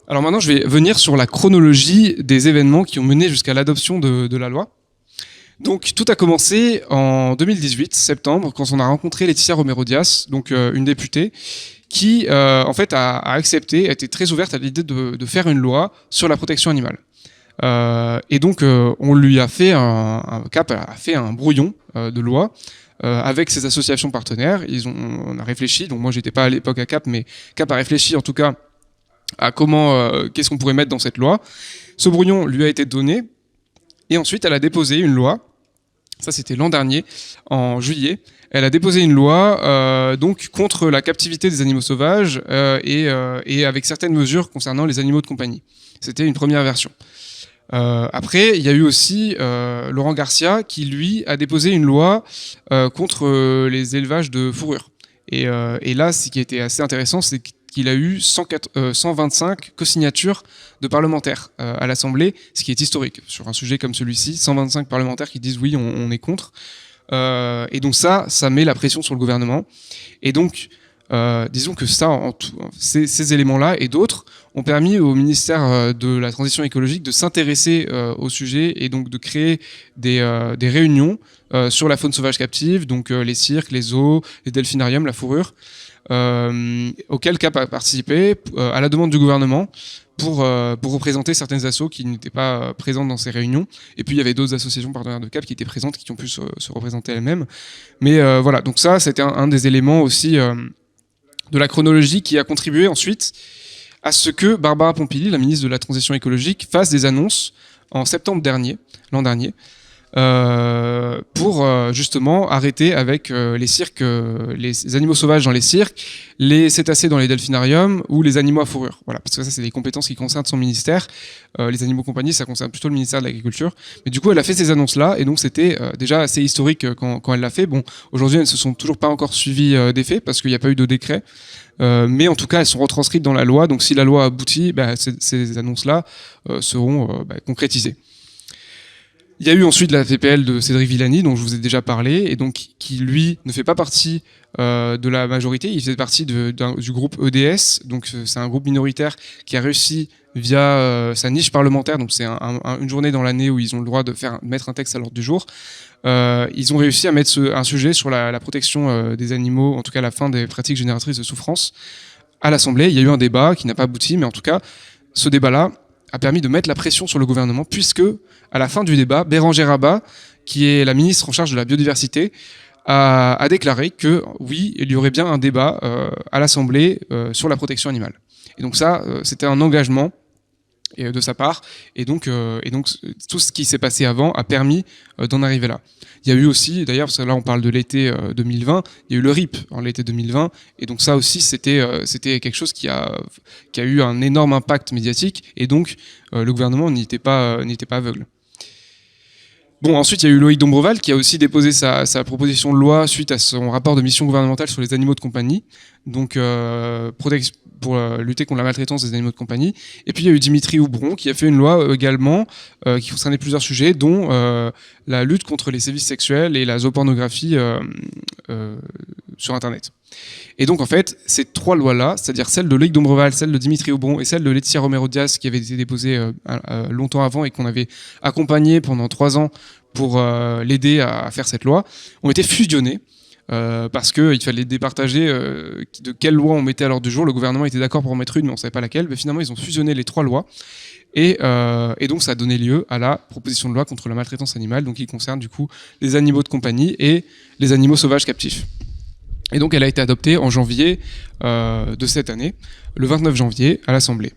Alors maintenant, je vais venir sur la chronologie des événements qui ont mené jusqu'à l'adoption de la loi. Donc tout a commencé en 2018, septembre, quand on a rencontré Laetitia Romero-Dias, donc une députée, qui en fait a accepté, a été très ouverte à l'idée de faire une loi sur la protection animale. Et donc on lui a fait CAP a fait un brouillon de loi avec ses associations partenaires. On a réfléchi, donc moi j'étais pas à l'époque à CAP, mais CAP a réfléchi en tout cas à comment, qu'est-ce qu'on pourrait mettre dans cette loi. Ce brouillon lui a été donné, et ensuite elle a déposé une loi. Ça, c'était l'an dernier, en juillet. Elle a déposé une loi donc contre la captivité des animaux sauvages et avec certaines mesures concernant les animaux de compagnie. C'était une première version. Après, il y a eu aussi Laurent Garcia qui, lui, a déposé une loi contre les élevages de fourrure. Et là, ce qui a été assez intéressant, c'est qu'il a eu 125 co-signatures de parlementaires à l'Assemblée, ce qui est historique. Sur un sujet comme celui-ci, 125 parlementaires qui disent oui, on est contre. Et donc ça met la pression sur le gouvernement. Et donc, disons que ça, ces éléments-là et d'autres ont permis au ministère de la Transition écologique de s'intéresser au sujet et donc de créer des réunions sur la faune sauvage captive, donc les cirques, les zoos, les delphinariums, la fourrure, auquel CAP a participé à la demande du gouvernement pour représenter certaines assos qui n'étaient pas présentes dans ces réunions. Et puis il y avait d'autres associations partenaires de CAP qui étaient présentes, qui ont pu se représenter elles-mêmes. Mais voilà, donc ça c'était un des éléments aussi de la chronologie qui a contribué ensuite à ce que Barbara Pompili, la ministre de la Transition écologique, fasse des annonces en septembre dernier, l'an dernier, pour justement arrêter avec les cirques, les animaux sauvages dans les cirques, les cétacés dans les delphinariums ou les animaux à fourrure. Voilà, parce que ça c'est des compétences qui concernent son ministère. Les animaux compagnie, ça concerne plutôt le ministère de l'Agriculture. Mais du coup, elle a fait ces annonces-là et donc c'était déjà assez historique quand elle l'a fait. Bon, aujourd'hui, elles ne se sont toujours pas encore suivies d'effet parce qu'il n'y a pas eu de décret. Mais en tout cas, elles sont retranscrites dans la loi. Donc si la loi aboutit, ces annonces-là seront concrétisées. Il y a eu ensuite la TPL de Cédric Villani, dont je vous ai déjà parlé, et donc qui, lui, ne fait pas partie de la majorité, il fait partie du groupe EDS, donc c'est un groupe minoritaire qui a réussi via sa niche parlementaire, donc c'est une journée dans l'année où ils ont le droit de mettre un texte à l'ordre du jour. Ils ont réussi à mettre un sujet sur la protection des animaux, en tout cas la fin des pratiques génératrices de souffrance, à l'Assemblée. Il y a eu un débat qui n'a pas abouti, mais en tout cas, ce débat-là a permis de mettre la pression sur le gouvernement, puisque à la fin du débat, Bérangère Abba, qui est la ministre en charge de la biodiversité, a déclaré que oui, il y aurait bien un débat à l'Assemblée sur la protection animale. Et donc ça, c'était un engagement de sa part, et donc tout ce qui s'est passé avant a permis d'en arriver là. Il y a eu aussi, d'ailleurs, parce que là on parle de l'été 2020, il y a eu le RIP en l'été 2020, et donc ça aussi c'était quelque chose qui a eu un énorme impact médiatique, et donc le gouvernement n'y était pas aveugle. Bon, ensuite, il y a eu Loïc Dombreval qui a aussi déposé sa proposition de loi suite à son rapport de mission gouvernementale sur les animaux de compagnie, donc pour lutter contre la maltraitance des animaux de compagnie. Et puis il y a eu Dimitri Houbron qui a fait une loi également qui concernait plusieurs sujets, dont la lutte contre les sévices sexuels et la zoopornographie sur Internet. Et donc en fait, ces trois lois-là, c'est-à-dire celle de Loïc Dombreval, celle de Dimitri Houbron et celle de Laetitia Romero-Dias qui avait été déposée longtemps avant et qu'on avait accompagnée pendant 3 ans pour l'aider à faire cette loi, ont été fusionnées. Parce qu'il fallait départager de quelle loi on mettait à l'ordre du jour. Le gouvernement était d'accord pour en mettre une, mais on ne savait pas laquelle. Mais finalement, ils ont fusionné les 3 lois. Et donc, ça a donné lieu à la proposition de loi contre la maltraitance animale, donc qui concerne du coup les animaux de compagnie et les animaux sauvages captifs. Et donc, elle a été adoptée en janvier de cette année, le 29 janvier, à l'Assemblée.